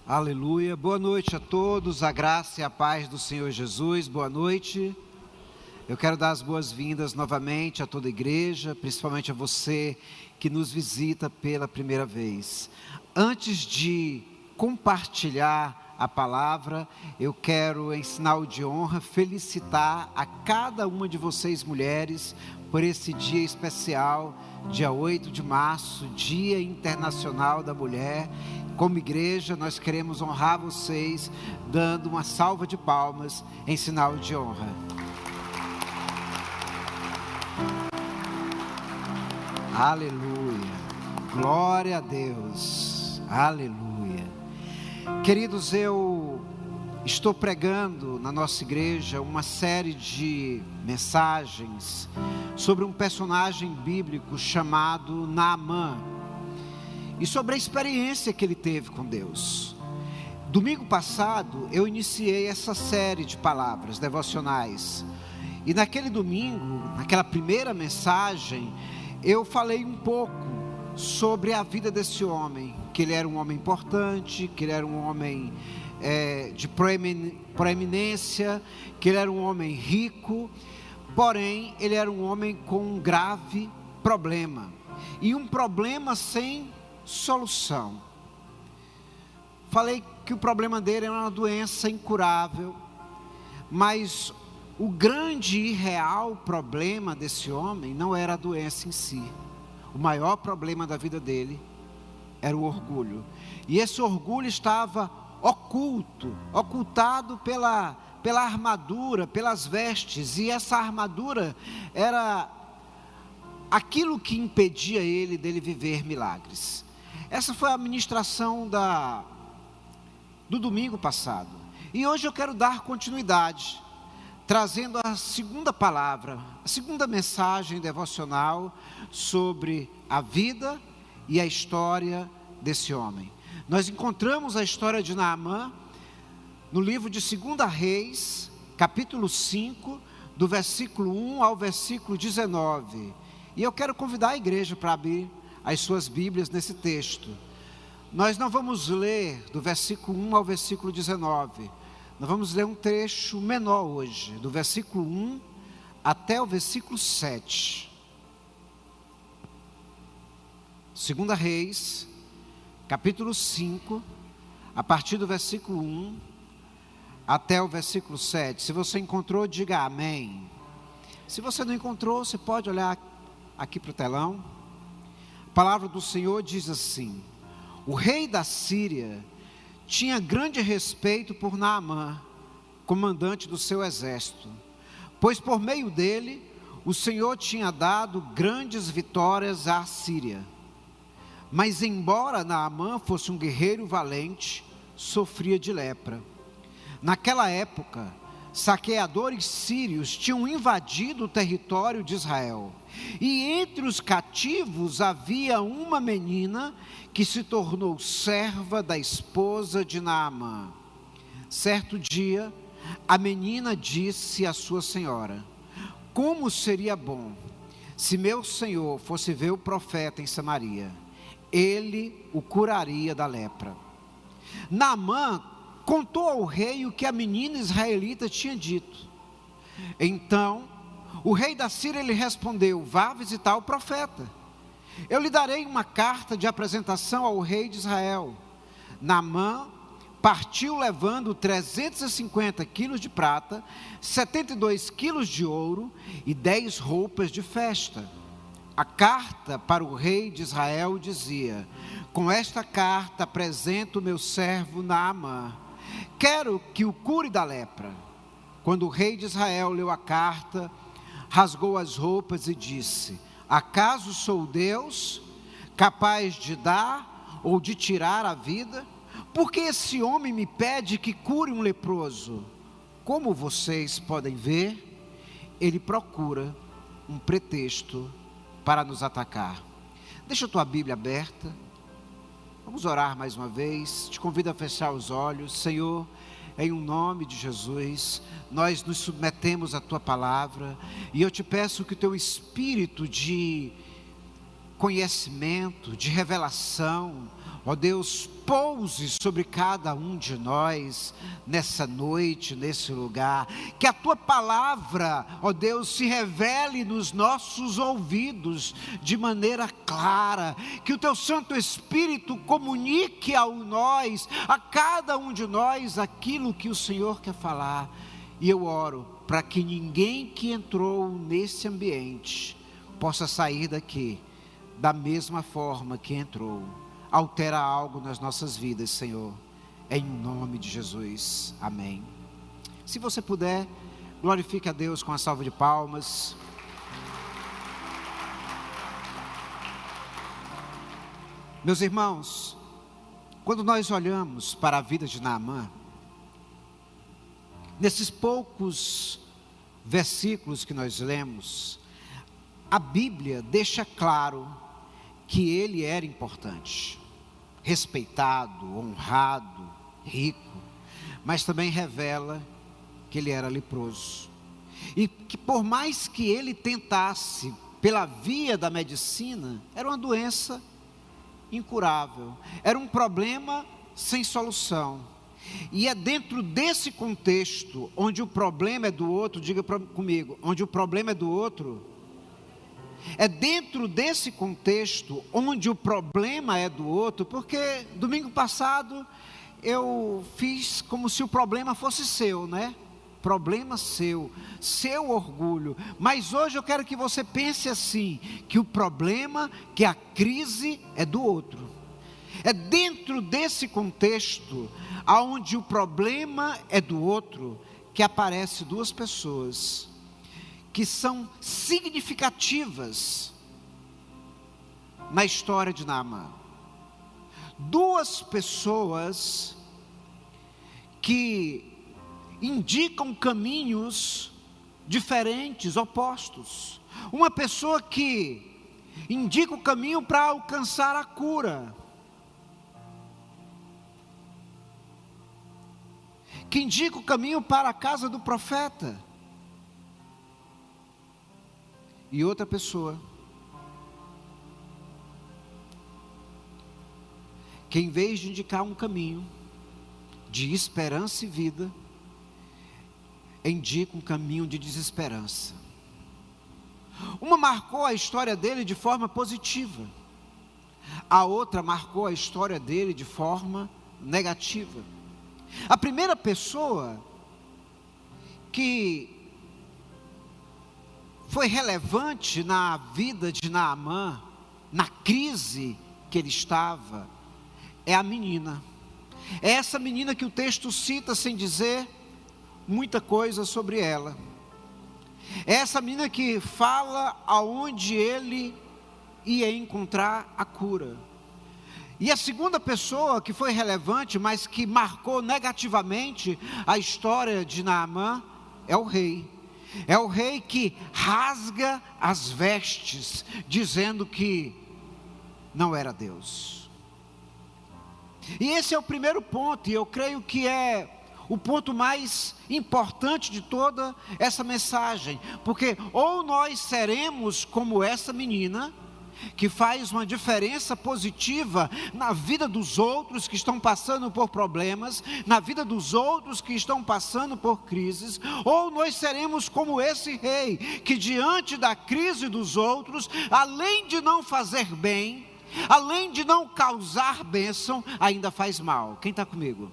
Aleluia, boa noite a todos, a graça e a paz do Senhor Jesus, boa noite. Eu quero dar as boas-vindas novamente a toda a igreja, principalmente a você que nos visita pela primeira vez. Antes de compartilhar a palavra, eu quero, em sinal de honra, felicitar a cada uma de vocês mulheres por esse dia especial, dia 8 de março, Dia Internacional da Mulher. Como igreja, nós queremos honrar vocês, dando uma salva de palmas em sinal de honra. Aleluia, glória a Deus, aleluia. Queridos, eu estou pregando na nossa igreja uma série de mensagens sobre um personagem bíblico chamado Naamã. E sobre a experiência que ele teve com Deus. Domingo passado eu iniciei essa série de palavras devocionais. E naquele domingo, naquela primeira mensagem, eu falei um pouco sobre a vida desse homem. Que ele era um homem importante, que ele era um homem de proeminência, que ele era um homem rico. Porém, ele era um homem com um grave problema. E um problema sem solução. Falei que o problema dele era uma doença incurável, mas o grande e real problema desse homem não era a doença em si. O maior problema da vida dele era o orgulho. E esse orgulho estava ocultado pela armadura, pelas vestes, e essa armadura era aquilo que impedia ele dele viver milagres. Essa foi a ministração do domingo passado. E hoje eu quero dar continuidade, trazendo a segunda palavra, a segunda mensagem devocional sobre a vida e a história desse homem. Nós encontramos a história de Naamã no livro de 2 Reis, capítulo 5, do versículo 1 ao versículo 19. E eu quero convidar a igreja para abrir as suas Bíblias nesse texto. Nós não vamos ler do versículo 1 ao versículo 19. Nós vamos ler um trecho menor hoje, do versículo 1 até o versículo 7. 2 Reis, capítulo 5, a partir do versículo 1 até o versículo 7. Se você encontrou, diga amém. Se você não encontrou, você pode olhar aqui para o telão. A palavra do Senhor diz assim: o rei da Síria tinha grande respeito por Naamã, comandante do seu exército, pois por meio dele o Senhor tinha dado grandes vitórias à Síria. Mas embora Naamã fosse um guerreiro valente, sofria de lepra. Naquela época, saqueadores sírios tinham invadido o território de Israel. E entre os cativos havia uma menina que se tornou serva da esposa de Naamã. Certo dia, a menina disse à sua senhora: como seria bom se meu senhor fosse ver o profeta em Samaria, ele o curaria da lepra. Naamã contou ao rei o que a menina israelita tinha dito. Então o rei da Síria lhe respondeu: vá visitar o profeta. Eu lhe darei uma carta de apresentação ao rei de Israel. Naamã partiu levando 350 quilos de prata, 72 quilos de ouro e 10 roupas de festa. A carta para o rei de Israel dizia: com esta carta apresento o meu servo Naamã. Quero que o cure da lepra. Quando o rei de Israel leu a carta, rasgou as roupas e disse: acaso sou Deus, capaz de dar ou de tirar a vida? Porque esse homem me pede que cure um leproso. Como vocês podem ver, ele procura um pretexto para nos atacar. Deixa a tua Bíblia aberta. Vamos orar mais uma vez. Te convido a fechar os olhos. Senhor, em um nome de Jesus, nós nos submetemos à tua palavra, e eu te peço que o teu espírito de conhecimento, de revelação, Ó Deus, pouse sobre cada um de nós, nessa noite, nesse lugar, que a Tua palavra, ó Deus, se revele nos nossos ouvidos, de maneira clara, que o Teu Santo Espírito comunique a cada um de nós, aquilo que o Senhor quer falar, e eu oro, para que ninguém que entrou nesse ambiente, possa sair daqui, da mesma forma que entrou. Altera algo nas nossas vidas, Senhor, em nome de Jesus, amém. Se você puder, glorifique a Deus com a salva de palmas. Meus irmãos, quando nós olhamos para a vida de Naamã, nesses poucos versículos que nós lemos, a Bíblia deixa claro que ele era importante, respeitado, honrado, rico, mas também revela que ele era leproso, e que por mais que ele tentasse pela via da medicina, era uma doença incurável, era um problema sem solução. E é dentro desse contexto, onde o problema é do outro, diga comigo, onde o problema é do outro, é dentro desse contexto, onde o problema é do outro, porque domingo passado, eu fiz como se o problema fosse seu, né? Problema seu, seu orgulho, mas hoje eu quero que você pense assim, que o problema, que a crise é do outro. É dentro desse contexto, aonde o problema é do outro, que aparecem duas pessoas, que são significativas na história de Naamã. Duas pessoas que indicam caminhos diferentes, opostos. Uma pessoa que indica o caminho para alcançar a cura, que indica o caminho para a casa do profeta, e outra pessoa que, em vez de indicar um caminho de esperança e vida, indica um caminho de desesperança. Uma marcou a história dele de forma positiva, a outra marcou a história dele de forma negativa. A primeira pessoa que foi relevante na vida de Naamã, na crise que ele estava, é a menina. É essa menina que o texto cita sem dizer muita coisa sobre ela. É essa menina que fala aonde ele ia encontrar a cura. E a segunda pessoa que foi relevante, mas que marcou negativamente a história de Naamã, é o rei. É o rei que rasga as vestes, dizendo que não era Deus. E esse é o primeiro ponto, e eu creio que é o ponto mais importante de toda essa mensagem, porque ou nós seremos como essa menina, que faz uma diferença positiva na vida dos outros que estão passando por problemas, na vida dos outros que estão passando por crises, ou nós seremos como esse rei, que diante da crise dos outros, além de não fazer bem, além de não causar bênção, ainda faz mal. Quem está comigo?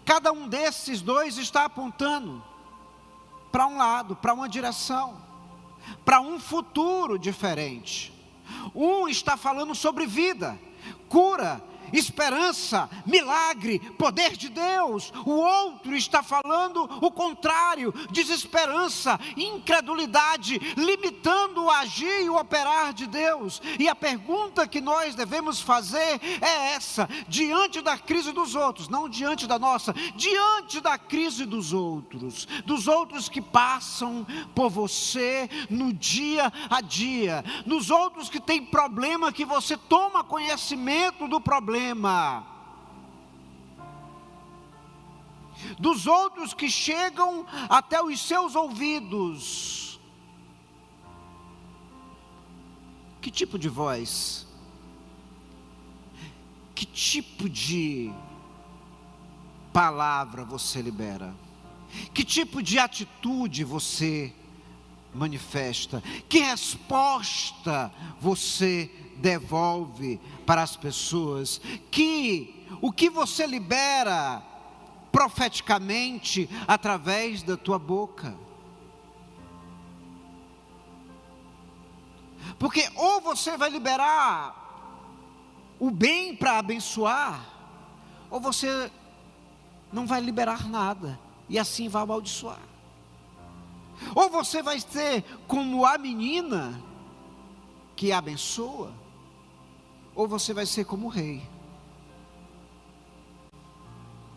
Cada um desses dois está apontando para um lado, para uma direção, para um futuro diferente. Um está falando sobre vida, cura, esperança, milagre, poder de Deus. O outro está falando o contrário, desesperança, incredulidade, limitando o agir e o operar de Deus. E a pergunta que nós devemos fazer é essa: diante da crise dos outros, não diante da nossa, diante da crise dos outros que passam por você no dia a dia, nos outros que têm problema, que você toma conhecimento do problema, dos outros que chegam até os seus ouvidos, Que tipo de voz? Que tipo de palavra você libera? Que tipo de atitude você manifesta? Que resposta você devolve para as pessoas? O que você libera profeticamente através da tua boca? Porque ou você vai liberar o bem para abençoar, ou você não vai liberar nada e assim vai amaldiçoar. Ou você vai ser como a menina que abençoa, ou você vai ser como o rei.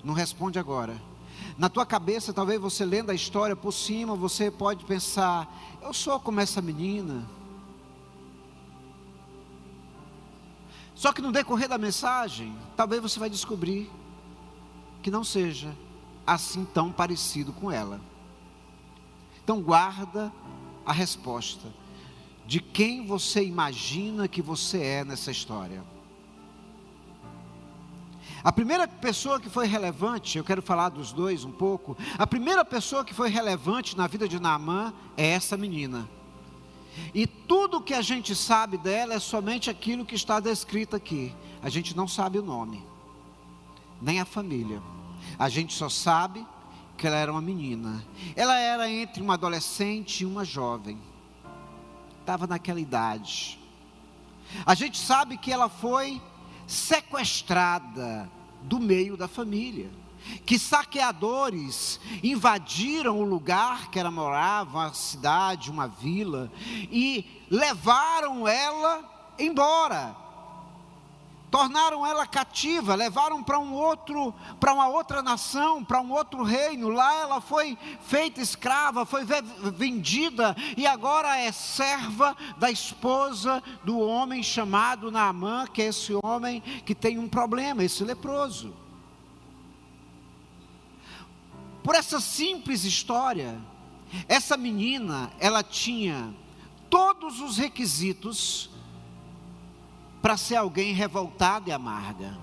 Não responde agora. Na tua cabeça, talvez você lendo a história por cima, você pode pensar: eu sou como essa menina. Só que no decorrer da mensagem, talvez você vai descobrir que não seja assim tão parecido com ela. Então guarda a resposta de quem você imagina que você é nessa história. A primeira pessoa que foi relevante, eu quero falar dos dois um pouco. A primeira pessoa que foi relevante na vida de Naamã é essa menina. E tudo que a gente sabe dela é somente aquilo que está descrito aqui. A gente não sabe o nome, nem a família. A gente só sabe que ela era uma menina. Ela era entre uma adolescente e uma jovem. Estava naquela idade. A gente sabe que ela foi sequestrada do meio da família, que saqueadores invadiram o lugar que ela morava, uma cidade, uma vila, e levaram ela embora, tornaram ela cativa, levaram para uma outra nação, para um outro reino. Lá ela foi feita escrava, foi vendida, e agora é serva da esposa do homem chamado Naamã, que é esse homem que tem um problema, esse leproso. Por essa simples história, essa menina, ela tinha todos os requisitos para ser alguém revoltada e amarga.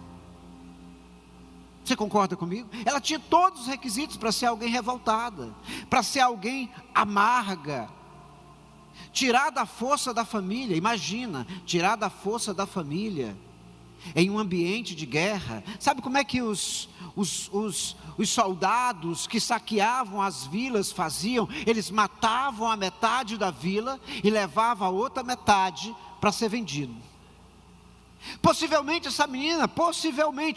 Você concorda comigo? Ela tinha todos os requisitos para ser alguém revoltada, para ser alguém amarga, tirar da força da família. Imagina, tirar da força da família em um ambiente de guerra. Sabe como é que os soldados que saqueavam as vilas faziam? Eles matavam a metade da vila e levavam a outra metade para ser vendido. Possivelmente essa menina,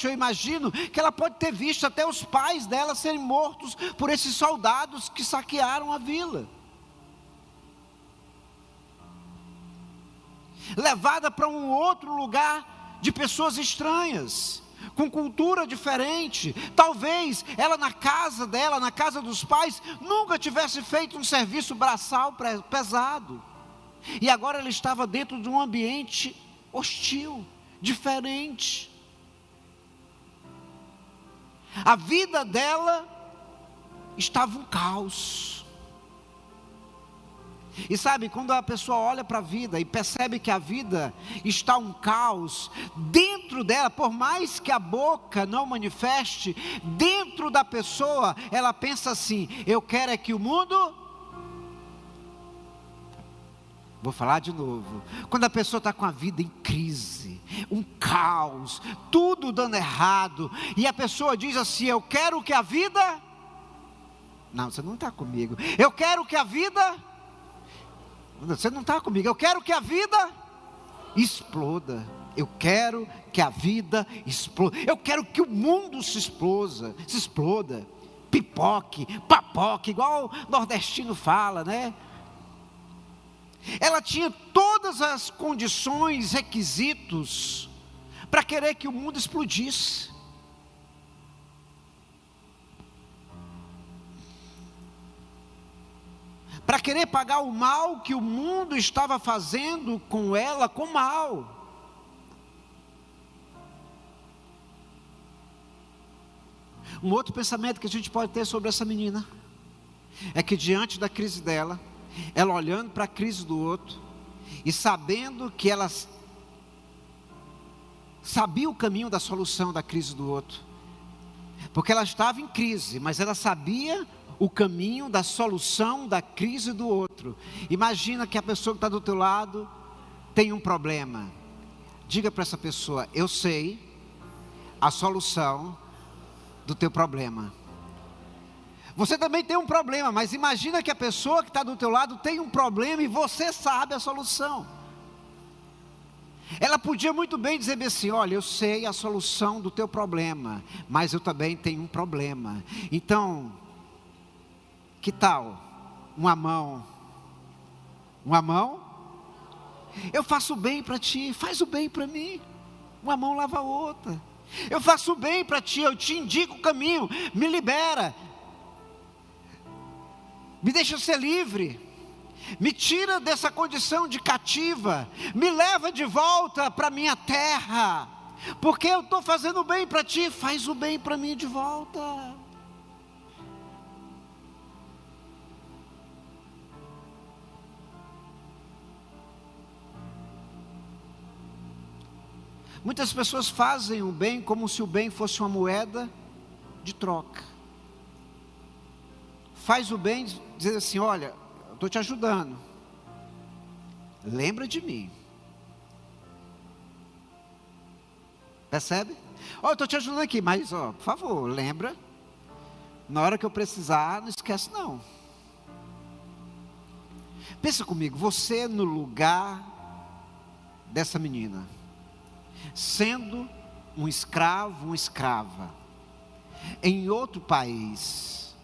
eu imagino que ela pode ter visto até os pais dela serem mortos por esses soldados que saquearam a vila. Levada para um outro lugar de pessoas estranhas, com cultura diferente. Talvez ela na casa dela, na casa dos pais, nunca tivesse feito um serviço braçal pesado. E agora ela estava dentro de um ambiente hostil, diferente. A vida dela estava um caos. E sabe, quando a pessoa olha para a vida e percebe que a vida está um caos, dentro dela, por mais que a boca não manifeste, dentro da pessoa, ela pensa assim: eu quero é que o mundo... Vou falar de novo. Quando a pessoa está com a vida em crise, um caos, tudo dando errado, e a pessoa diz assim: eu quero que a vida... Não, você não está comigo. Eu quero que a vida... Você não está comigo. Eu quero que a vida exploda. Eu quero que a vida exploda. Eu quero que o mundo se exploda. Pipoque, papoque, igual o nordestino fala, né? Ela tinha todas as condições, requisitos para querer que o mundo explodisse. Para querer pagar o mal que o mundo estava fazendo com ela, com mal. Um outro pensamento que a gente pode ter sobre essa menina é que diante da crise dela, ela olhando para a crise do outro, e sabendo que ela sabia o caminho da solução da crise do outro, porque ela estava em crise, mas ela sabia o caminho da solução da crise do outro. Imagina que a pessoa que está do teu lado tem um problema. Diga para essa pessoa: eu sei a solução do teu problema. Você também tem um problema, mas imagina que a pessoa que está do teu lado tem um problema e você sabe a solução. Ela podia muito bem dizer assim: olha, eu sei a solução do teu problema, mas eu também tenho um problema. Então, que tal uma mão? Uma mão? Eu faço o bem para ti, faz o bem para mim. Uma mão lava a outra. Eu faço o bem para ti, eu te indico o caminho, me libera, me deixa ser livre, me tira dessa condição de cativa, me leva de volta para minha terra, porque eu estou fazendo o bem para ti, faz o bem para mim de volta. Muitas pessoas fazem o bem como se o bem fosse uma moeda de troca. Faz o bem, diz assim: olha, eu estou te ajudando, lembra de mim. Percebe? Ó, eu estou te ajudando aqui, mas ó, por favor, lembra, na hora que eu precisar, não esquece não. Pensa comigo, você no lugar dessa menina, sendo um escravo, uma escrava, em outro país,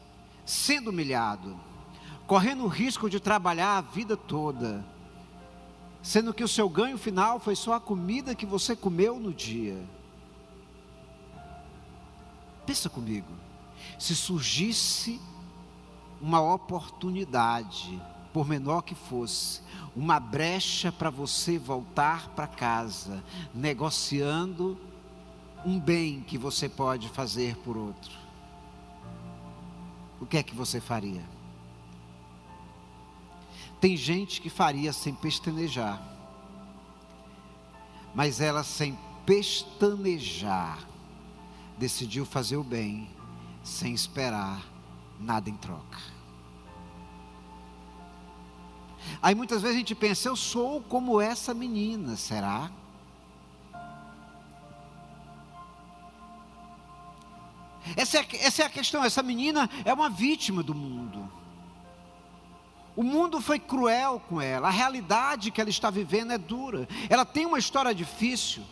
sendo humilhado, correndo o risco de trabalhar a vida toda, sendo que o seu ganho final foi só a comida que você comeu no dia. Pensa comigo, se surgisse uma oportunidade, por menor que fosse, uma brecha para você voltar para casa, negociando um bem que você pode fazer por outro, o que é que você faria? Tem gente que faria sem pestanejar, mas ela, sem pestanejar, decidiu fazer o bem sem esperar nada em troca. Aí muitas vezes a gente pensa: eu sou como essa menina, será? Essa é a questão. Essa menina é uma vítima do mundo. O mundo foi cruel com ela. A realidade que ela está vivendo é dura. Ela tem uma história difícil,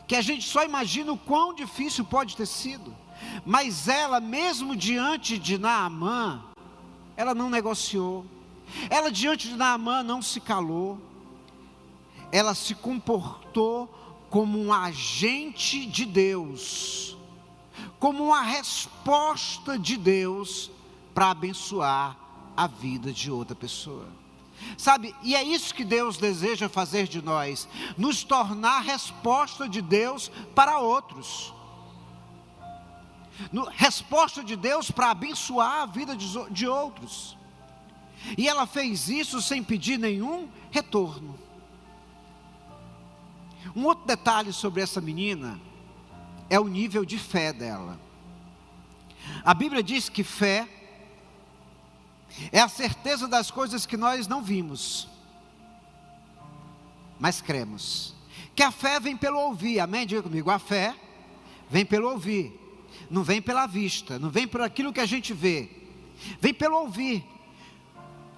que a gente só imagina o quão difícil pode ter sido. Mas ela, mesmo diante de Naamã, ela não negociou. Ela, diante de Naamã, não se calou. Ela se comportou como um agente de Deus, como uma resposta de Deus para abençoar a vida de outra pessoa. Sabe, e é isso que Deus deseja fazer de nós, nos tornar resposta de Deus para outros. Resposta de Deus para abençoar a vida de outros. E ela fez isso sem pedir nenhum retorno. Um outro detalhe sobre essa menina é o nível de fé dela. A Bíblia diz que fé é a certeza das coisas que nós não vimos, mas cremos. Que a fé vem pelo ouvir, amém? Diga comigo, a fé vem pelo ouvir, não vem pela vista, não vem por aquilo que a gente vê, vem pelo ouvir.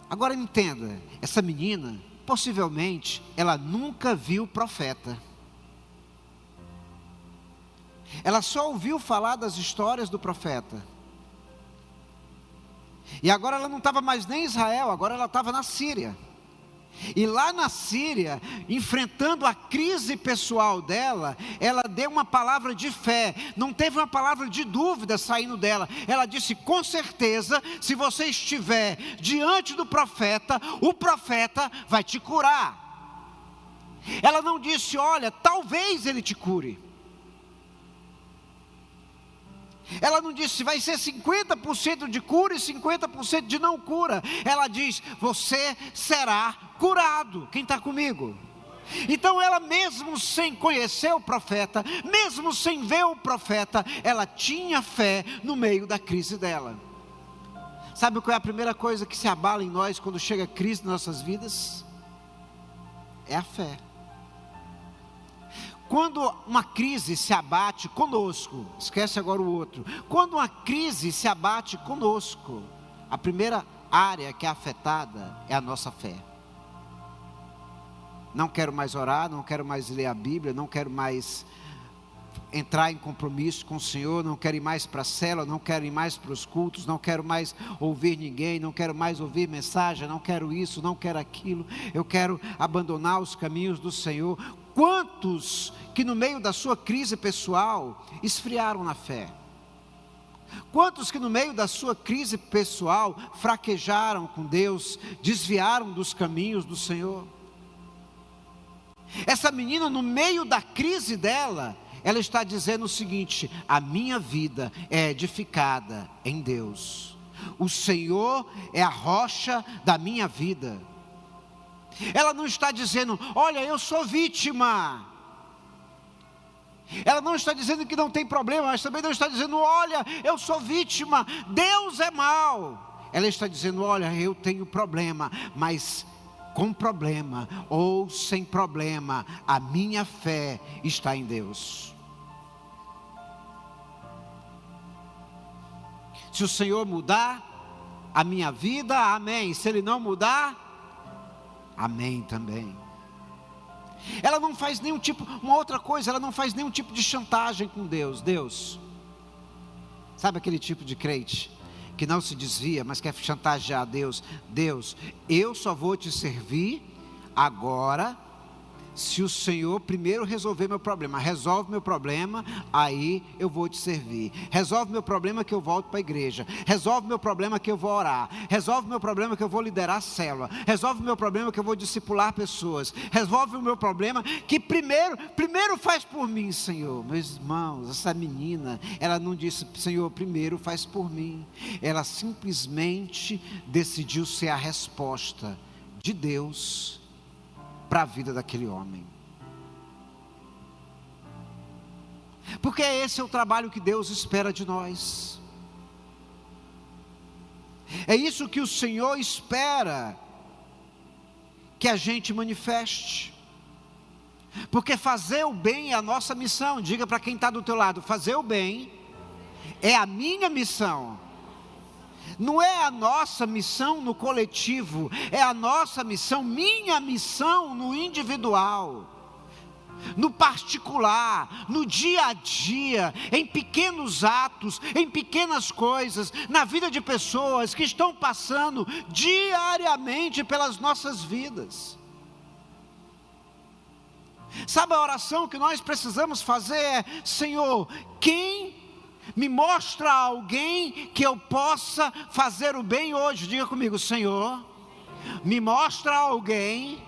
Agora entenda, essa menina, possivelmente, ela nunca viu profeta. Ela só ouviu falar das histórias do profeta. E agora ela não estava mais nem em Israel, agora ela estava na Síria. E lá na Síria, enfrentando a crise pessoal dela, ela deu uma palavra de fé, não teve uma palavra de dúvida saindo dela. Ela disse: com certeza, se você estiver diante do profeta, o profeta vai te curar. Ela não disse: olha, talvez ele te cure. Ela não disse vai ser 50% de cura e 50% de não cura. Ela diz, você será curado. Quem está comigo? Então ela, mesmo sem conhecer o profeta, mesmo sem ver o profeta, ela tinha fé no meio da crise dela. Sabe qual é a primeira coisa que se abala em nós quando chega a crise nas nossas vidas? É a fé. Quando uma crise se abate conosco, esquece agora o outro. Quando uma crise se abate conosco, a primeira área que é afetada é a nossa fé. Não quero mais orar, não quero mais ler a Bíblia, não quero mais entrar em compromisso com o Senhor, não quero ir mais para a célula, não quero ir mais para os cultos, não quero mais ouvir ninguém, não quero mais ouvir mensagem, não quero isso, não quero aquilo, eu quero abandonar os caminhos do Senhor. Quantos que no meio da sua crise pessoal esfriaram na fé? Quantos que no meio da sua crise pessoal fraquejaram com Deus, desviaram dos caminhos do Senhor? Essa menina, no meio da crise dela, ela está dizendo o seguinte: a minha vida é edificada em Deus, o Senhor é a rocha da minha vida. Ela não está dizendo, olha, eu sou vítima. Ela não está dizendo que não tem problema, mas também não está dizendo, olha, eu sou vítima, Deus é mau. Ela está dizendo, olha, eu tenho problema, mas com problema ou sem problema, a minha fé está em Deus. Se o Senhor mudar a minha vida, amém. Se Ele não mudar, amém também. Ela não faz nenhum tipo, uma outra coisa, ela não faz nenhum tipo de chantagem com Deus. Deus, sabe aquele tipo de crente que não se desvia, mas quer chantagear a Deus? Deus, eu só vou te servir agora se o Senhor primeiro resolver meu problema. Resolve meu problema, aí eu vou te servir. Resolve meu problema que eu volto para a igreja. Resolve meu problema que eu vou orar. Resolve meu problema que eu vou liderar a célula. Resolve meu problema que eu vou discipular pessoas. Resolve o meu problema que primeiro faz por mim, Senhor. Meus irmãos, essa menina, ela não disse, Senhor, primeiro faz por mim. Ela simplesmente decidiu ser a resposta de Deus para a vida daquele homem. Porque esse é o trabalho que Deus espera de nós. É isso que o Senhor espera que a gente manifeste. Porque fazer o bem é a nossa missão. Diga para quem está do teu lado, fazer o bem é a minha missão. Não é a nossa missão no coletivo, é a nossa missão, minha missão no individual, no particular, no dia a dia, em pequenos atos, em pequenas coisas, na vida de pessoas que estão passando diariamente pelas nossas vidas. Sabe a oração que nós precisamos fazer é, Senhor, quem me mostra alguém que eu possa fazer o bem hoje? Diga comigo, Senhor, me mostra alguém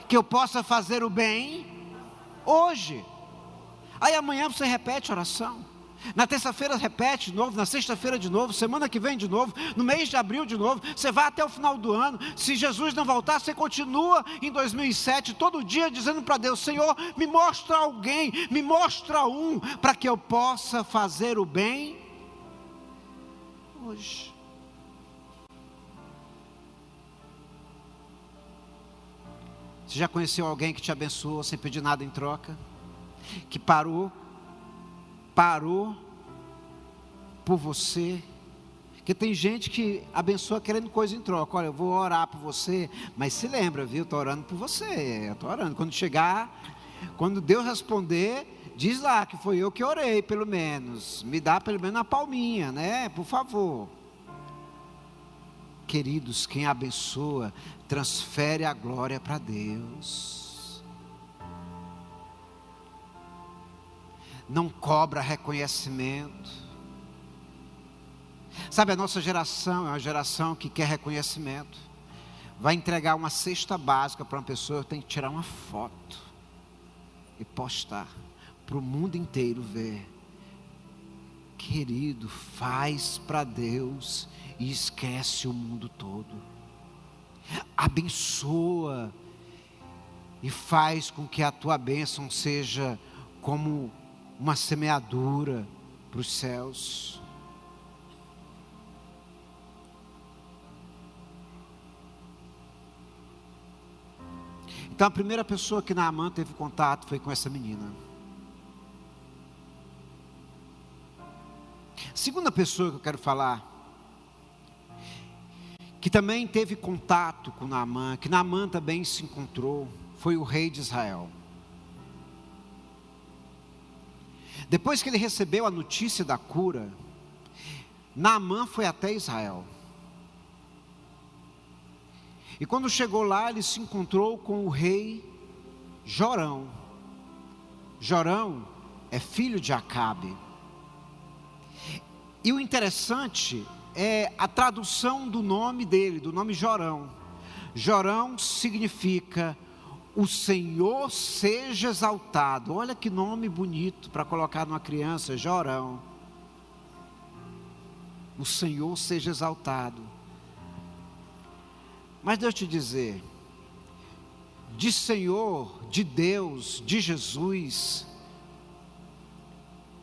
que eu possa fazer o bem hoje. Aí amanhã você repete a oração, na terça-feira repete de novo, na sexta-feira de novo, semana que vem de novo, no mês de abril de novo, você vai até o final do ano. Se Jesus não voltar, você continua em 2007, todo dia dizendo para Deus, Senhor, me mostra alguém, me mostra um, para que eu possa fazer o bem hoje. Você já conheceu alguém que te abençoou sem pedir nada em troca? Que parou por você? Porque tem gente que abençoa querendo coisa em troca. Olha, eu vou orar por você, mas se lembra, viu? Estou orando por você, eu estou orando. Quando Deus responder, diz lá que foi eu que orei, pelo menos. Me dá pelo menos uma palminha, né? Por favor. Queridos, quem abençoa, transfere a glória para Deus. Não cobra reconhecimento. Sabe, a nossa geração é uma geração que quer reconhecimento. Vai entregar uma cesta básica para uma pessoa, tem que tirar uma foto e postar para o mundo inteiro ver querido, faz para Deus e esquece o mundo todo. Abençoa e faz com que a tua bênção seja como uma semeadura para os céus. Então a primeira pessoa que Naamã teve contato foi com essa menina. Segunda pessoa que eu quero falar, que também teve contato com Naamã, que Naamã também se encontrou, foi o rei de Israel. Depois que ele recebeu a notícia da cura, Naamã foi até Israel. E quando chegou lá, ele se encontrou com o rei Jorão. Jorão é filho de Acabe. E o interessante é a tradução do nome dele, do nome Jorão. Jorão significa: o Senhor seja exaltado. Olha que nome bonito para colocar numa criança, Jorão. O Senhor seja exaltado. Mas deixa eu te dizer, de Senhor, de Deus, de Jesus,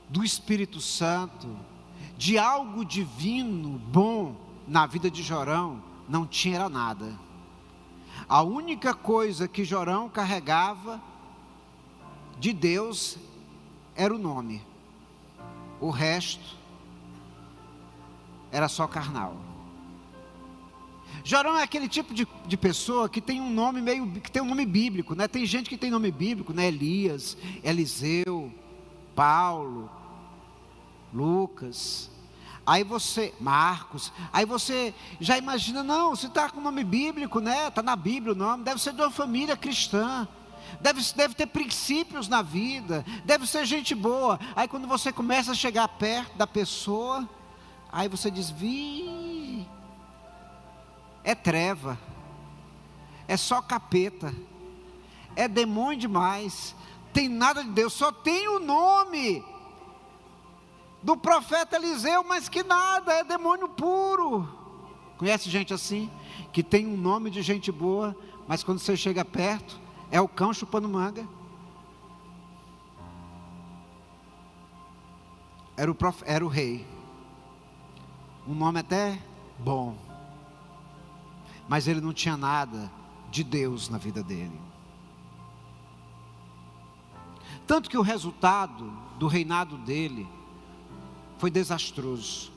do Espírito Santo, de algo divino, bom, na vida de Jorão, não tinha nada. A única coisa que Jorão carregava de Deus era o nome. O resto era só carnal. Jorão é aquele tipo de pessoa que tem um nome que tem um nome bíblico, né? Tem gente que tem nome bíblico, né? Elias, Eliseu, Paulo, Lucas. Marcos, aí você já imagina, não, se está com nome bíblico, né? Está na Bíblia o nome, deve ser de uma família cristã, deve ter princípios na vida, deve ser gente boa. Aí quando você começa a chegar perto da pessoa, aí você diz, é treva, é só capeta, é demônio demais, tem nada de Deus, só tem o nome do profeta Eliseu, mas que nada, é demônio puro. Conhece gente assim, que tem um nome de gente boa, mas quando você chega perto, é o cão chupando manga. Era o rei, um nome até bom, mas ele não tinha nada de Deus na vida dele. Tanto que o resultado do reinado dele foi desastroso.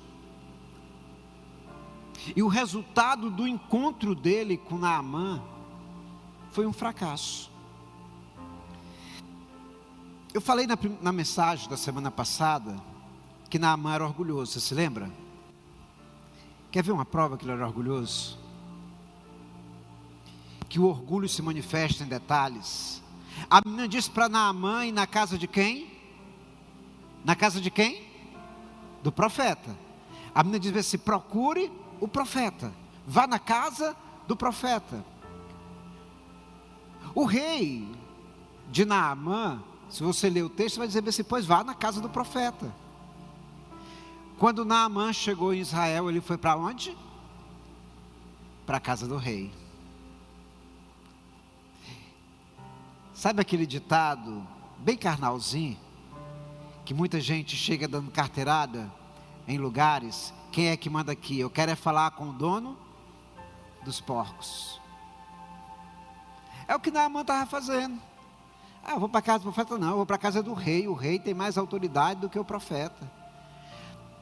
E o resultado do encontro dele com Naamã foi um fracasso. Eu falei na mensagem da semana passada que Naamã era orgulhoso, você se lembra? Quer ver uma prova que ele era orgulhoso? Que o orgulho se manifesta em detalhes. A menina disse para Naamã ir na casa de quem? Na casa de quem? Do profeta. A menina diz assim: procure o profeta, vá na casa do profeta. O rei de Naamã, se você ler o texto, vai dizer assim: pois vá na casa do profeta. Quando Naamã chegou em Israel, ele foi para onde? Para a casa do rei. Sabe aquele ditado bem carnalzinho, que muita gente chega dando carteirada em lugares? Quem é que manda aqui? Eu quero é falar com o dono dos porcos. É o que Naamã estava fazendo. Eu vou para a casa do profeta? Não, eu vou para a casa do rei. O rei tem mais autoridade do que o profeta.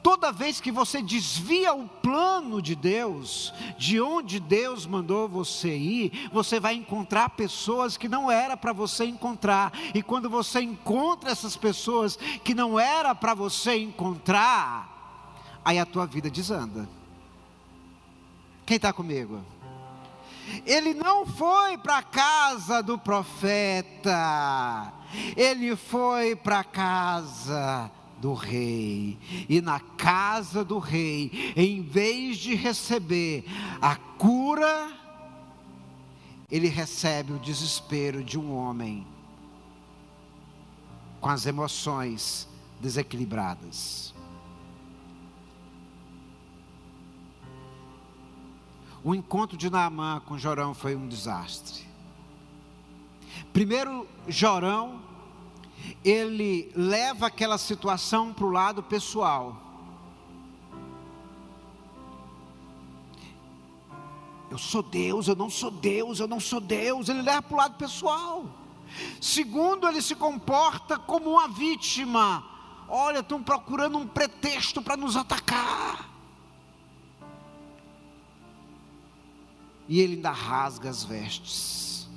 Toda vez que você desvia o plano de Deus, de onde Deus mandou você ir, você vai encontrar pessoas que não era para você encontrar. E quando você encontra essas pessoas que não era para você encontrar, aí a tua vida desanda. Quem está comigo? Ele não foi para a casa do profeta, ele foi para a casa do rei. E na casa do rei, em vez de receber a cura, ele recebe o desespero de um homem com as emoções desequilibradas. O encontro de Naamã com Jorão foi um desastre. Primeiro, Jorão, ele leva aquela situação para o lado pessoal. Eu sou Deus, eu não sou Deus, eu não sou Deus. Ele leva para o lado pessoal. Segundo, ele se comporta como uma vítima. Olha, estão procurando um pretexto para nos atacar. E ele ainda rasga as vestes.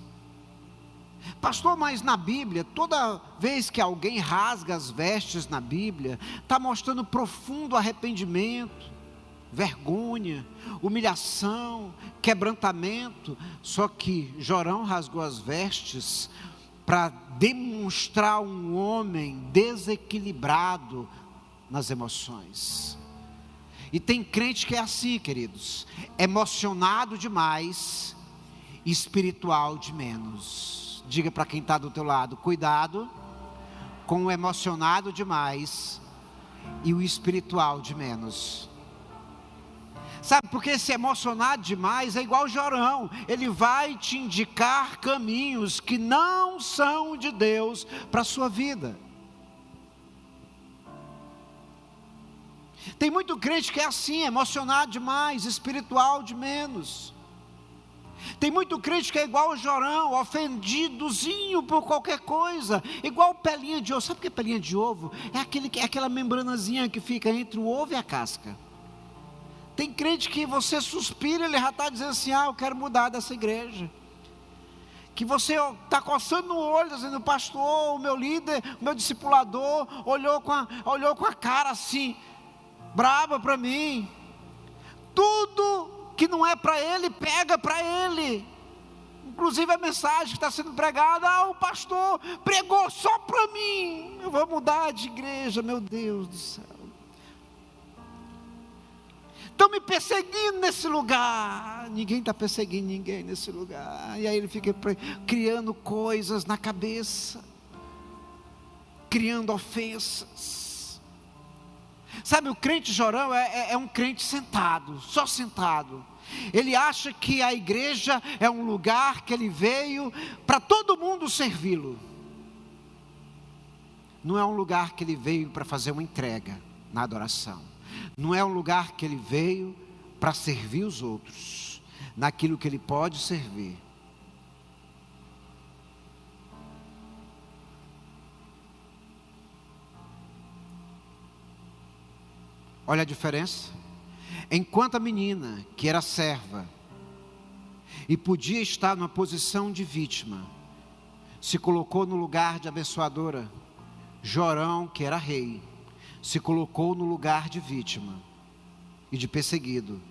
Pastor, mas na Bíblia, toda vez que alguém rasga as vestes na Bíblia, está mostrando profundo arrependimento, vergonha, humilhação, quebrantamento. Só que Jorão rasgou as vestes para demonstrar um homem desequilibrado nas emoções. E tem crente que é assim, queridos, emocionado demais, espiritual de menos. Diga para quem está do teu lado, cuidado com o emocionado demais e o espiritual de menos. Sabe, porque esse emocionado demais é igual Jorão, ele vai te indicar caminhos que não são de Deus para a sua vida. Tem muito crente que é assim, emocionado demais, espiritual de menos. Tem muito crente que é igual o Jorão, ofendidozinho por qualquer coisa, igual pelinha de ovo. Sabe o que é pelinha de ovo? É aquela membranazinha que fica entre o ovo e a casca. Tem crente que você suspira, ele já está dizendo assim, eu quero mudar dessa igreja. Que você está coçando no olho, dizendo, pastor, o meu líder, o meu discipulador, olhou com a cara assim, brava para mim. Tudo que não é para ele, pega para ele. Inclusive a mensagem que está sendo pregada, o pastor pregou só para mim, eu vou mudar de igreja, meu Deus do céu. Estão me perseguindo nesse lugar. Ninguém está perseguindo ninguém nesse lugar. E aí ele fica criando coisas na cabeça, criando ofensas. Sabe, o crente Jorão é um crente sentado, só sentado. Ele acha que a igreja é um lugar que ele veio para todo mundo servi-lo. Não é um lugar que ele veio para fazer uma entrega na adoração. Não é um lugar que ele veio para servir os outros, naquilo que ele pode servir. Olha a diferença. Enquanto a menina, que era serva, e podia estar numa posição de vítima, se colocou no lugar de abençoadora, Jorão, que era rei, se colocou no lugar de vítima e de perseguido.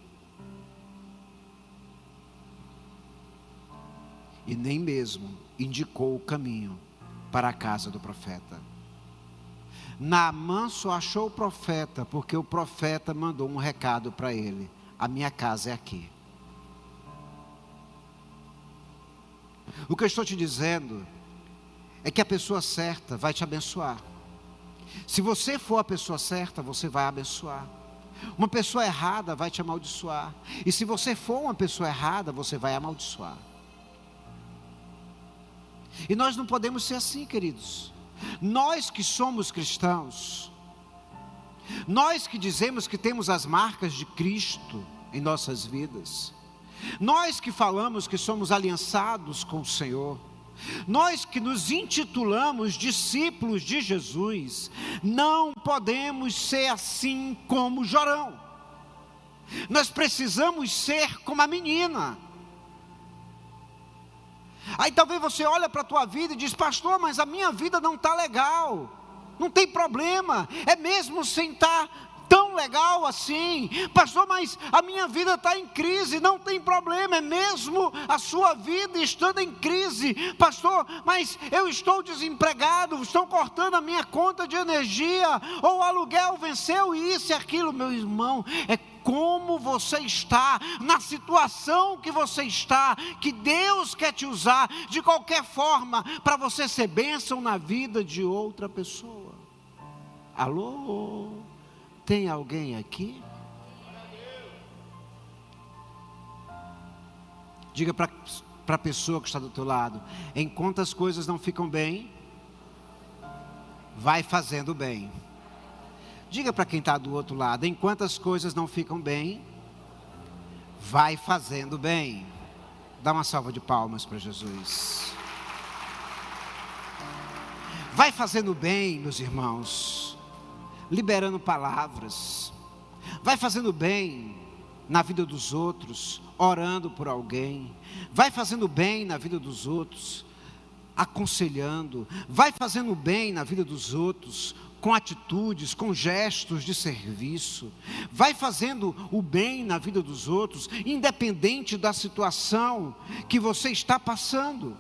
E nem mesmo indicou o caminho para a casa do profeta. Naamã só achou o profeta porque o profeta mandou um recado para ele: a minha casa é aqui. O que eu estou te dizendo é que a pessoa certa vai te abençoar. Se você for a pessoa certa, você vai abençoar. Uma pessoa errada vai te amaldiçoar. E se você for uma pessoa errada, você vai amaldiçoar. E nós não podemos ser assim, queridos. Nós que somos cristãos, nós que dizemos que temos as marcas de Cristo em nossas vidas, nós que falamos que somos aliançados com o Senhor, nós que nos intitulamos discípulos de Jesus, não podemos ser assim como Jorão. Nós precisamos ser como a menina. Aí talvez você olha para a tua vida e diz: pastor, mas a minha vida não está legal. Não tem problema, é mesmo sem estar tão legal assim. Pastor, mas a minha vida está em crise. Não tem problema, é mesmo a sua vida estando em crise. Pastor, mas eu estou desempregado, estão cortando a minha conta de energia, ou o aluguel venceu isso e aquilo. Meu irmão, é como você está, na situação que você está, que Deus quer te usar de qualquer forma para você ser bênção na vida de outra pessoa. Alô? Tem alguém aqui? Diga para a pessoa que está do teu lado: enquanto as coisas não ficam bem, vai fazendo bem. Diga para quem está do outro lado: enquanto as coisas não ficam bem, vai fazendo bem. Dá uma salva de palmas para Jesus. Vai fazendo bem, meus irmãos, liberando palavras. Vai fazendo bem na vida dos outros, orando por alguém. Vai fazendo bem na vida dos outros, aconselhando. Vai fazendo bem na vida dos outros, com atitudes, com gestos de serviço. Vai fazendo o bem na vida dos outros, independente da situação que você está passando.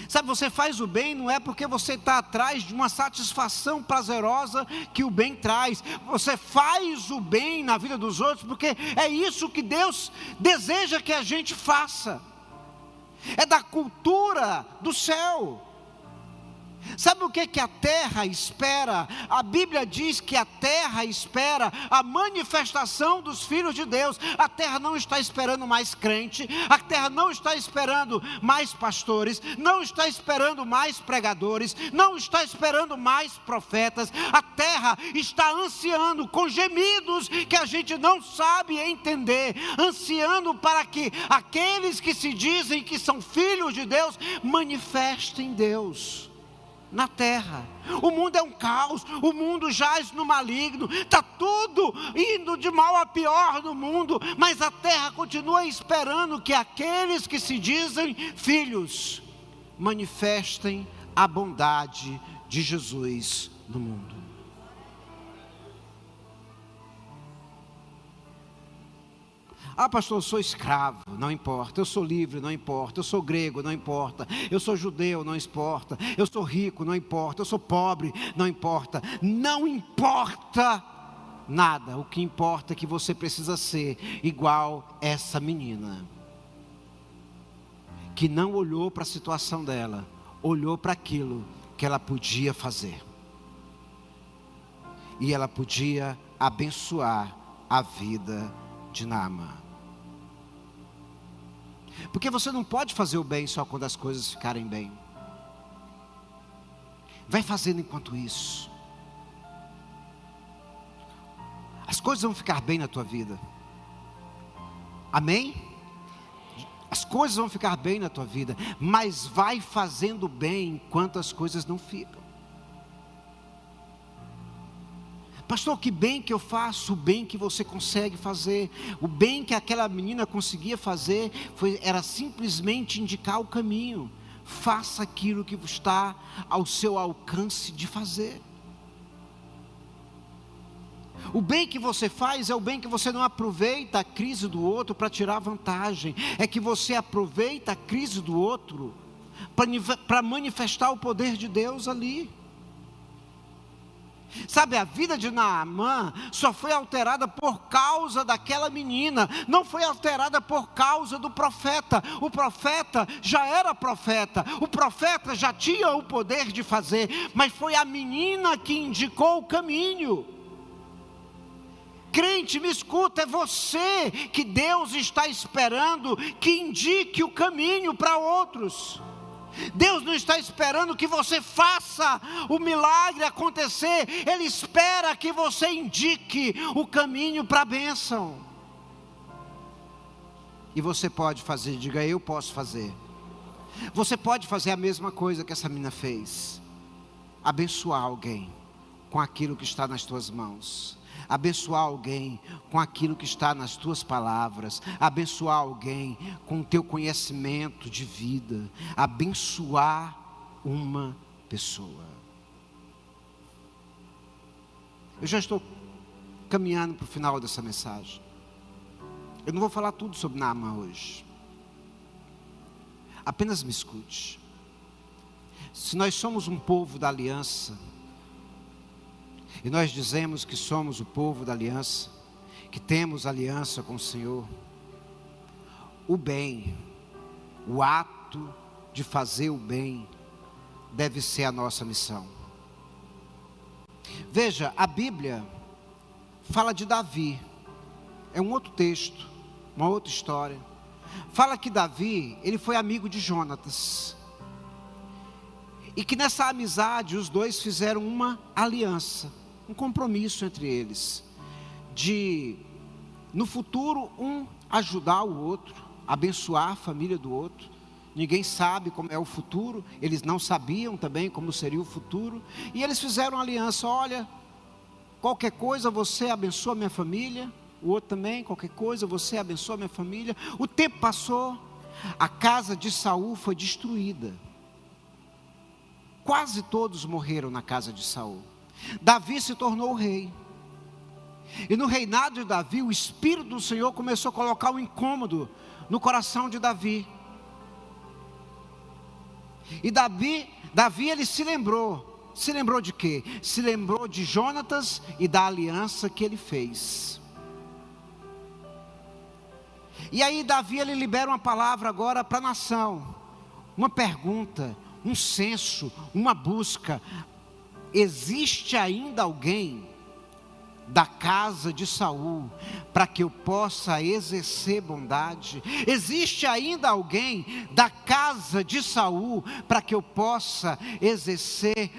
Sabe, você faz o bem não é porque você está atrás de uma satisfação prazerosa que o bem traz. Você faz o bem na vida dos outros porque é isso que Deus deseja que a gente faça. É da cultura do céu. Sabe o que a terra espera? A Bíblia diz que a terra espera a manifestação dos filhos de Deus. A terra não está esperando mais crente, a terra não está esperando mais pastores, não está esperando mais pregadores, não está esperando mais profetas. A terra está ansiando com gemidos que a gente não sabe entender, ansiando para que aqueles que se dizem que são filhos de Deus manifestem Deus na terra. O mundo é um caos, o mundo jaz no maligno, está tudo indo de mal a pior no mundo, mas a terra continua esperando que aqueles que se dizem filhos manifestem a bondade de Jesus no mundo. Ah, pastor, eu sou escravo, não importa. Eu sou livre, não importa. Eu sou grego, não importa. Eu sou judeu, não importa. Eu sou rico, não importa. Eu sou pobre, não importa. Não importa nada. O que importa é que você precisa ser igual essa menina, que não olhou para a situação dela, olhou para aquilo que ela podia fazer. E ela podia abençoar a vida de Naamã. Porque você não pode fazer o bem só quando as coisas ficarem bem. Vai fazendo enquanto isso. As coisas vão ficar bem na tua vida. Amém? As coisas vão ficar bem na tua vida, mas vai fazendo bem enquanto as coisas não ficam. Pastor, que bem que eu faço, o bem que você consegue fazer. O bem que aquela menina conseguia fazer era simplesmente indicar o caminho. Faça aquilo que está ao seu alcance de fazer. O bem que você faz é o bem que você não aproveita a crise do outro para tirar vantagem. É que você aproveita a crise do outro para manifestar o poder de Deus ali. Sabe, a vida de Naamã só foi alterada por causa daquela menina, não foi alterada por causa do profeta. O profeta já era profeta, o profeta já tinha o poder de fazer, mas foi a menina que indicou o caminho. Crente, me escuta, é você que Deus está esperando que indique o caminho para outros. Deus não está esperando que você faça o milagre acontecer, Ele espera que você indique o caminho para a bênção. E você pode fazer, diga: eu posso fazer. Você pode fazer a mesma coisa que essa menina fez: abençoar alguém com aquilo que está nas tuas mãos. Abençoar alguém com aquilo que está nas tuas palavras. Abençoar alguém com o teu conhecimento de vida. Abençoar uma pessoa. Eu já estou caminhando para o final dessa mensagem. Eu não vou falar tudo sobre Naamã hoje. Apenas me escute. Se nós somos um povo da aliança, e nós dizemos que somos o povo da aliança, que temos aliança com o Senhor, o bem, o ato de fazer o bem, deve ser a nossa missão. Veja, a Bíblia fala de Davi, é um outro texto, uma outra história. Fala que Davi, ele foi amigo de Jonatas. E que nessa amizade os dois fizeram uma aliança, um compromisso entre eles, de no futuro um ajudar o outro, abençoar a família do outro. Ninguém sabe como é o futuro, eles não sabiam também como seria o futuro, e eles fizeram uma aliança: olha, qualquer coisa você abençoa a minha família, o outro também, qualquer coisa você abençoa a minha família. O tempo passou, a casa de Saul foi destruída, quase todos morreram na casa de Saul. Davi se tornou rei, e no reinado de Davi, o Espírito do Senhor começou a colocar um incômodo no coração de Davi. E Davi ele se lembrou de quê? Se lembrou de Jonatas e da aliança que ele fez. E aí Davi, ele libera uma palavra agora para a nação, uma pergunta, um censo, uma busca: existe ainda alguém da casa de Saul para que eu possa exercer bondade? Existe ainda alguém da casa de Saul para que eu possa exercer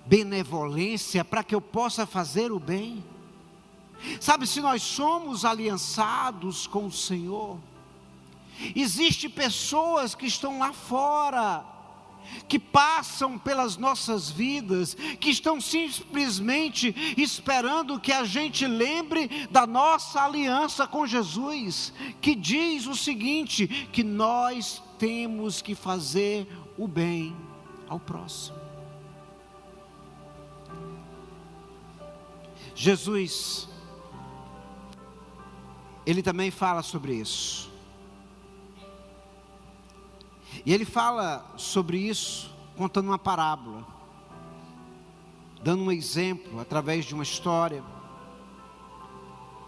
benevolência, para que eu possa fazer o bem? Sabe, se nós somos aliançados com o Senhor, existem pessoas que estão lá fora, que passam pelas nossas vidas, que estão simplesmente esperando que a gente lembre da nossa aliança com Jesus, que diz o seguinte: que nós temos que fazer o bem ao próximo. Jesus, ele também fala sobre isso. E ele fala sobre isso contando uma parábola, dando um exemplo através de uma história,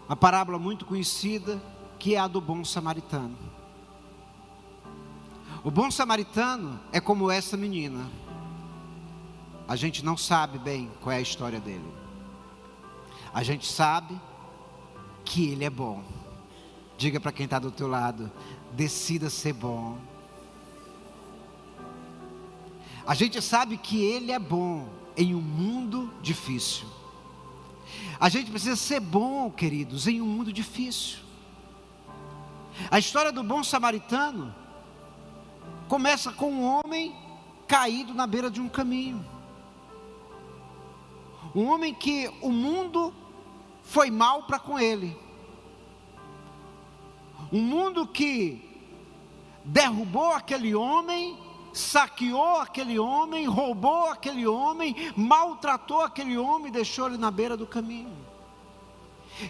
uma parábola muito conhecida, que é a do bom samaritano. O bom samaritano é como essa menina. A gente não sabe bem qual é a história dele. A gente sabe que ele é bom. Diga para quem está do teu lado: decida ser bom. A gente sabe que ele é bom em um mundo difícil. A gente precisa ser bom, queridos, em um mundo difícil. A história do bom samaritano começa com um homem caído na beira de um caminho. Um homem que o mundo foi mal para com ele. Um mundo que derrubou aquele homem, saqueou aquele homem, roubou aquele homem, maltratou aquele homem e deixou ele na beira do caminho.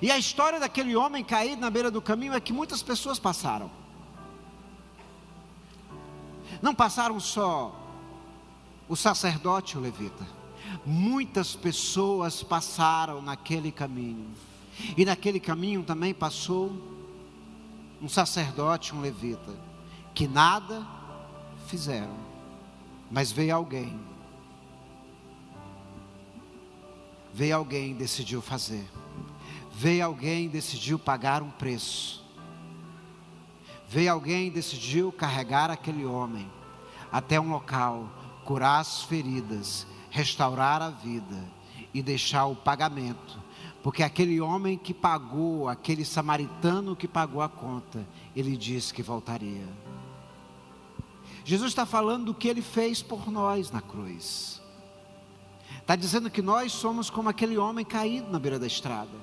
E a história daquele homem caído na beira do caminho é que muitas pessoas passaram. Não passaram só o sacerdote e o levita. Muitas pessoas passaram naquele caminho. E naquele caminho também passou um sacerdote, um levita, que nada fizeram, mas veio alguém e decidiu fazer. Veio alguém e decidiu pagar um preço. Veio alguém e decidiu carregar aquele homem até um local, curar as feridas, restaurar a vida e deixar o pagamento. Porque aquele homem que pagou, aquele samaritano que pagou a conta, ele disse que voltaria. Jesus está falando do que ele fez por nós na cruz. Está dizendo que nós somos como aquele homem caído na beira da estrada,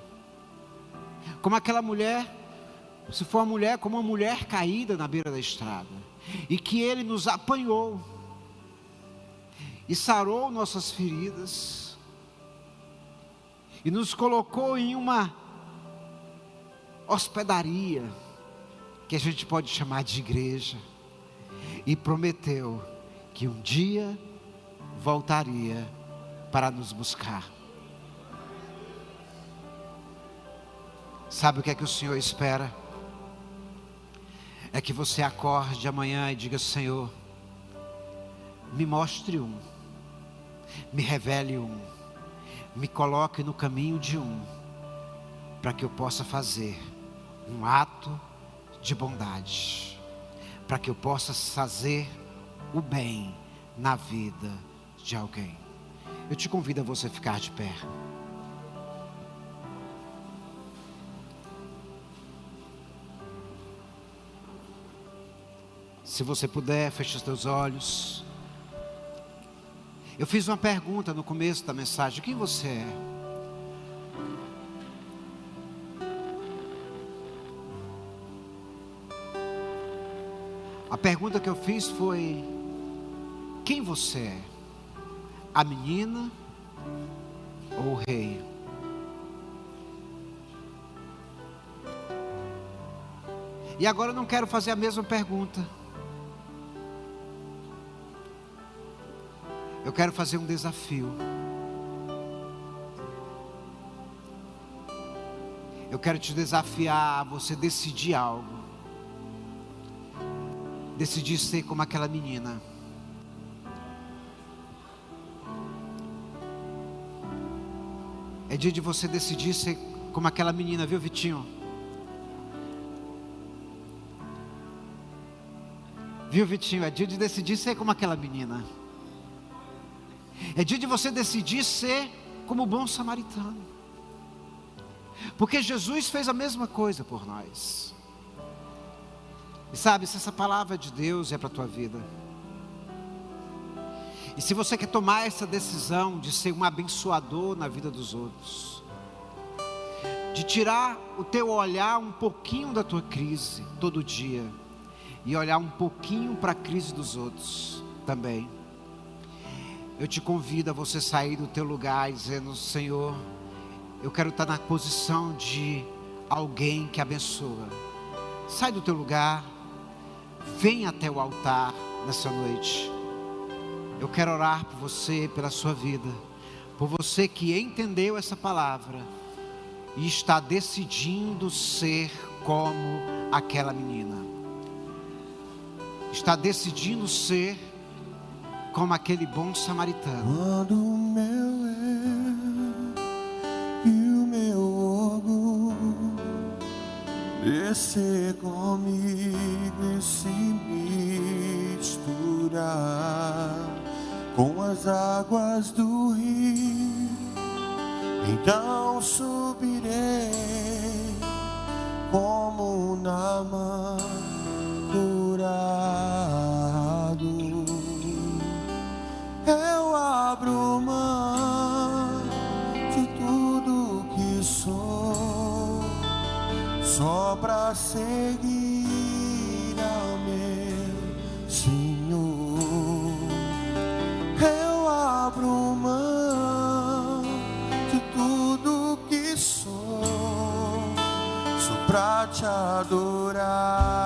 como aquela mulher, se for uma mulher, como uma mulher caída na beira da estrada, e que ele nos apanhou e sarou nossas feridas e nos colocou em uma hospedaria que a gente pode chamar de igreja, e prometeu que um dia voltaria para nos buscar. Sabe o que é que o Senhor espera? É que você acorde amanhã e diga: Senhor, me mostre um, me revele um, me coloque no caminho de um, para que eu possa fazer um ato de bondade, para que eu possa fazer o bem na vida de alguém. Eu te convido a você ficar de pé. Se você puder, feche os teus olhos. Eu fiz uma pergunta no começo da mensagem: quem você é? A pergunta que eu fiz foi: quem você é? A menina ou o rei? E agora eu não quero fazer a mesma pergunta. Eu quero fazer um desafio. Eu quero te desafiar a você decidir algo. Decidir ser como aquela menina. É dia de você decidir ser como aquela menina, viu, Vitinho? Viu, Vitinho? É dia de decidir ser como aquela menina. É dia de você decidir ser como o bom samaritano. Porque Jesus fez a mesma coisa por nós. E sabe, se essa palavra de Deus é para a tua vida, e se você quer tomar essa decisão de ser um abençoador na vida dos outros, de tirar o teu olhar um pouquinho da tua crise todo dia, e olhar um pouquinho para a crise dos outros também, eu te convido a você sair do teu lugar dizendo: Senhor, eu quero estar na posição de alguém que abençoa. Sai do teu lugar, vem até o altar nessa noite. Eu quero orar por você, pela sua vida, por você que entendeu essa palavra e está decidindo ser como aquela menina. Está decidindo ser como aquele bom samaritano. Quando o meu eu e o meu orgulho descer comigo e se misturar com as águas do rio, então subirei como na dourado. Eu abro mão de tudo que sou, só pra seguir ao meu Senhor. Eu abro mão de tudo que sou, só pra te adorar.